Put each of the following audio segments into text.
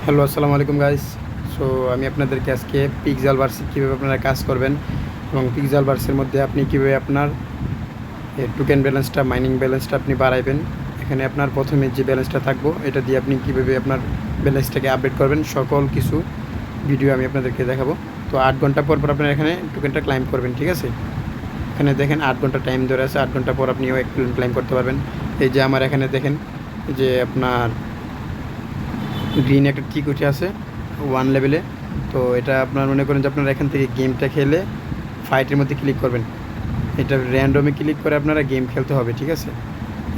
Hello, আসসালামু আলাইকুম guys. So আমি আপনাদেরকে আজকে পিক্সেলভার্সে কীভাবে আপনারা কাজ করবেন এবং পিক্সেলভার্সের মধ্যে আপনি কীভাবে আপনার টোকেন ব্যালেন্সটা, মাইনিং ব্যালেন্সটা আপনি বাড়াইবেন। এখানে আপনার প্রথমে যে ব্যালেন্সটা থাকবো এটা দিয়ে আপনি কীভাবে আপনার ব্যালেন্সটাকে আপডেট করবেন, সকল কিছু ভিডিও আমি আপনাদেরকে দেখাবো। তো 8 ঘন্টা পর পর আপনারা এখানে টোকেনটা ক্লাইম করবেন, ঠিক আছে? এখানে দেখেন 8 ঘন্টা টাইম ধরে আছে, 8 ঘন্টা পর আপনিও এক ক্লাইম করতে পারবেন। এই যে আমার এখানে দেখেন যে আপনার গ্রিন একটা টিক উঠে আছে 1 লেভেলে। তো এটা আপনার মনে করেন যে আপনারা এখান থেকে গেমটা খেলে ফাইটের মধ্যে ক্লিক করবেন। এটা র্যান্ডমে ক্লিক করে আপনারা গেম খেলতে হবে, ঠিক আছে?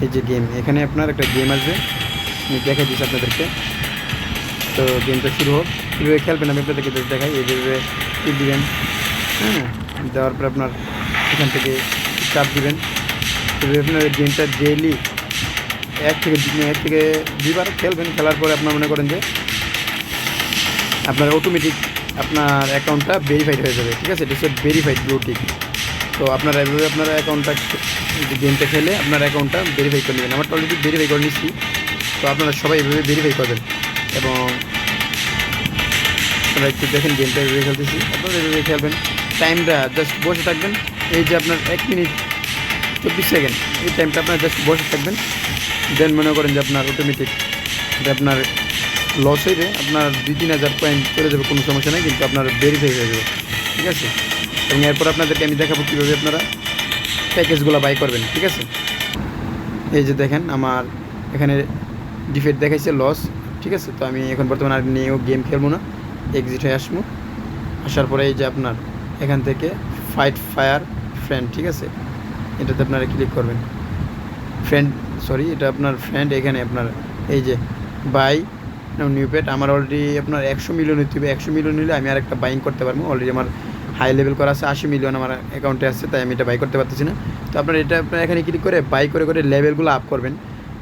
এই যে গেম, এখানে আপনার একটা গেম আসবে, আমি দেখাই দিচ্ছি আপনাদেরকে। তো গেমটা শুরু হোক, কীভাবে খেলবেন আমি আপনাদেরকে দেখাই। এইভাবে টিপ দিবেন, হ্যাঁ, দেওয়ার পর আপনার এখান থেকে চাপ দিবেন। এভাবে আপনার গেমটা ডেইলি এক থেকে দুইবার খেলবেন। খেলার পরে আপনার মনে করেন যে আপনার অটোমেটিক আপনার অ্যাকাউন্টটা ভেরিফাইড হয়ে যাবে, ঠিক আছে? এটা হচ্ছে ভেরিফাইড ব্লু টিক। তো আপনারা এভাবে আপনার অ্যাকাউন্টটা গেমটা খেলে আপনার অ্যাকাউন্টটা ভেরিফাই করে নেবেন। আমারটা অলরেডি ভেরিফাই করে নিচ্ছি। তো আপনারা সবাই এভাবে ভেরিফাই করবেন এবং আপনারা একটু দেখেন গেমটা এভাবে খেলতেছি, আপনারা এভাবে খেলবেন। টাইমটা জাস্ট বসে থাকবেন। এই যে আপনার 1 মিনিট 24 সেকেন্ড, এই টাইমটা আপনার জাস্ট বসে থাকবেন। দেন মনে করেন যে আপনার অটোমেটিক এটা আপনার লস হইবে, আপনার 2-3 হাজার পয়েন্ট চলে যাবে, কোনো সমস্যা নেই, কিন্তু আপনার ভেরিফাই হয়ে যাবে, ঠিক আছে? এবং এরপর আপনাদেরকে আমি দেখাবো কীভাবে আপনারা প্যাকেজগুলো বাই করবেন, ঠিক আছে? এই যে দেখেন আমার এখানে ডিফেট দেখাইছে লস, ঠিক আছে? তো আমি এখন বর্তমানে আর নিয়েও গেম খেলবো না, এক্সিট হয়ে আসার পরে এই যে আপনার এখান থেকে ফাইট ফায়ার ফ্রেন্ড, ঠিক আছে? এটাতে আপনারা ক্লিক করবেন। এটা আপনার ফ্রেন্ড। এখানে আপনার এই যে বাই নিউ পেট, আমার অলরেডি আপনার 100 মিলিয়ন হইতে হবে। 100 মিলিয়ন হলে আমি আর একটা বাইং করতে পারবো। অলরেডি আমার হাই লেভেল করা আছে, 80 মিলিয়ন আমার অ্যাকাউন্টে আছে, তাই আমি এটা বাই করতে পারতেছি না। তো আপনার এটা আপনার এখানে ক্লিক করে বাই করে করে লেভেলগুলো আপ করবেন,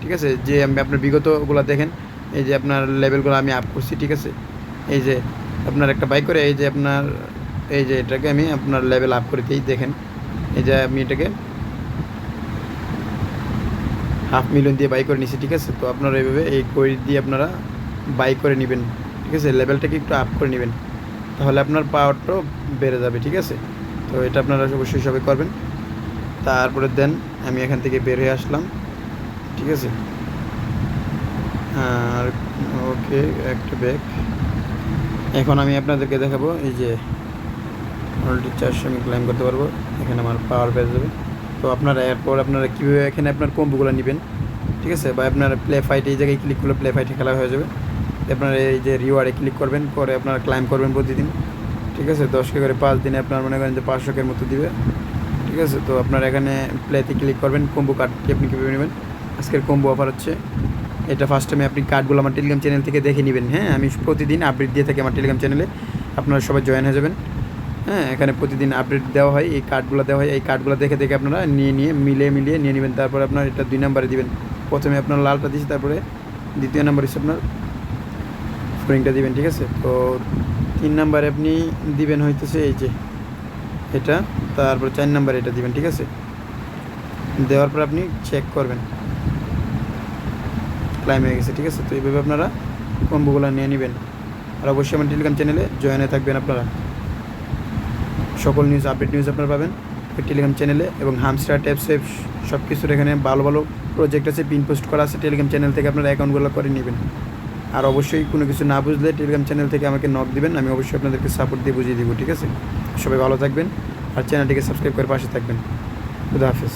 ঠিক আছে? যে আমি আপনার বিগতগুলো দেখেন, এই যে আপনার লেভেলগুলো আমি আপ করছি, ঠিক আছে? এই যে আপনার একটা বাই করে এই যে আপনার এই যে এটাকে আমি আপনার লেভেল আপ করে দিই, দেখেন এই যে আমি এটাকে 500,000 দিয়ে বাই করে নিছি, ঠিক আছে? তো আপনারা এইভাবে এই কোড দিয়ে আপনারা বাই করে নেবেন, ঠিক আছে? লেভেলটাকে একটু আপ করে নেবেন, তাহলে আপনার পাওয়ারটাও বেড়ে যাবে, ঠিক আছে? তো এটা আপনারা অবশ্যই সবাই করবেন। তারপরে দেন আমি এখান থেকে বের হয়ে আসলাম, ঠিক আছে? আর ওকে, একটা ব্যাক। এখন আমি আপনাদেরকে দেখাবো এই যে অলরেডি 400 আমি ক্লাইম করতে পারবো, এখানে আমার পাওয়ার বেড়ে যাবে। তো আপনারা এরপর আপনারা কীভাবে এখানে আপনার কম্বোগুলো নেবেন, ঠিক আছে? বা আপনার প্লে ফাইট, এই জায়গায় ক্লিক করলে প্লে ফাইটে খেলা হয়ে যাবে। আপনারা এই যে রিওয়ার্ডে ক্লিক করবেন, করে আপনারা ক্লাইম করবেন প্রতিদিন, ঠিক আছে? 10কে করে 5 দিনে আপনার মনে করেন যে 500-এর মতো দিবে, ঠিক আছে? তো আপনারা এখানে প্লেতে ক্লিক করবেন, কম্বো কার্ডটি আপনি কীভাবে নেবেন। আজকের কম্বো অফার হচ্ছে এটা। ফার্স্ট টাইমে আপনি কার্ডগুলো আমার টেলিগ্রাম চ্যানেল থেকে দেখে নেবেন, হ্যাঁ? আমি প্রতিদিন আপডেট দিয়ে থাকি আমার টেলিগ্রাম চ্যানেলে, আপনারা সবাই জয়েন হয়ে যাবেন, হ্যাঁ? এখানে প্রতিদিন আপডেট দেওয়া হয়, এই কার্ডগুলো দেওয়া হয়। এই কার্ডগুলো দেখে দেখে আপনারা মিলিয়ে নিয়ে নেবেন। তারপরে আপনার এটা 2 নাম্বারে দিবেন। প্রথমে আপনার লালটা দিয়েছি, তারপরে দ্বিতীয় নাম্বার হচ্ছে আপনার ফ্লোরিংটা দিবেন, ঠিক আছে? তো 3 নাম্বারে আপনি দিবেন হইতেছে এই যে এটা, তারপর 4 নাম্বারে এটা দিবেন, ঠিক আছে? দেওয়ার পর আপনি চেক করবেন ক্লাইম হয়ে গেছে, ঠিক আছে? তো এইভাবে আপনারা কম্বোগুলো নিয়ে নেবেন। আর অবশ্যই আমার টেলিগ্রাম চ্যানেলে জয়েন হয়ে থাকবেন। আপনারা সকল নিউজ, আপডেট নিউজ আপনারা পাবেন ওই টেলিগ্রাম চ্যানেলে। এবং হামস্টার ট্যাপসেপ সব কিছুর এখানে ভালো ভালো প্রজেক্ট আছে, পিন পোস্ট করা আছে। টেলিগ্রাম চ্যানেল থেকে আপনারা অ্যাকাউন্টগুলো করে নেবেন। আর অবশ্যই কোনো কিছু না বুঝলে টেলিগ্রাম চ্যানেল থেকে আমাকে নক দিবেন, আমি অবশ্যই আপনাদেরকে সাপোর্ট দিয়ে বুঝিয়ে দেবো, ঠিক আছে? সবাই ভালো থাকবেন আর চ্যানেলটিকে সাবস্ক্রাইব করে পাশে থাকবেন। খুদা হাফেজ।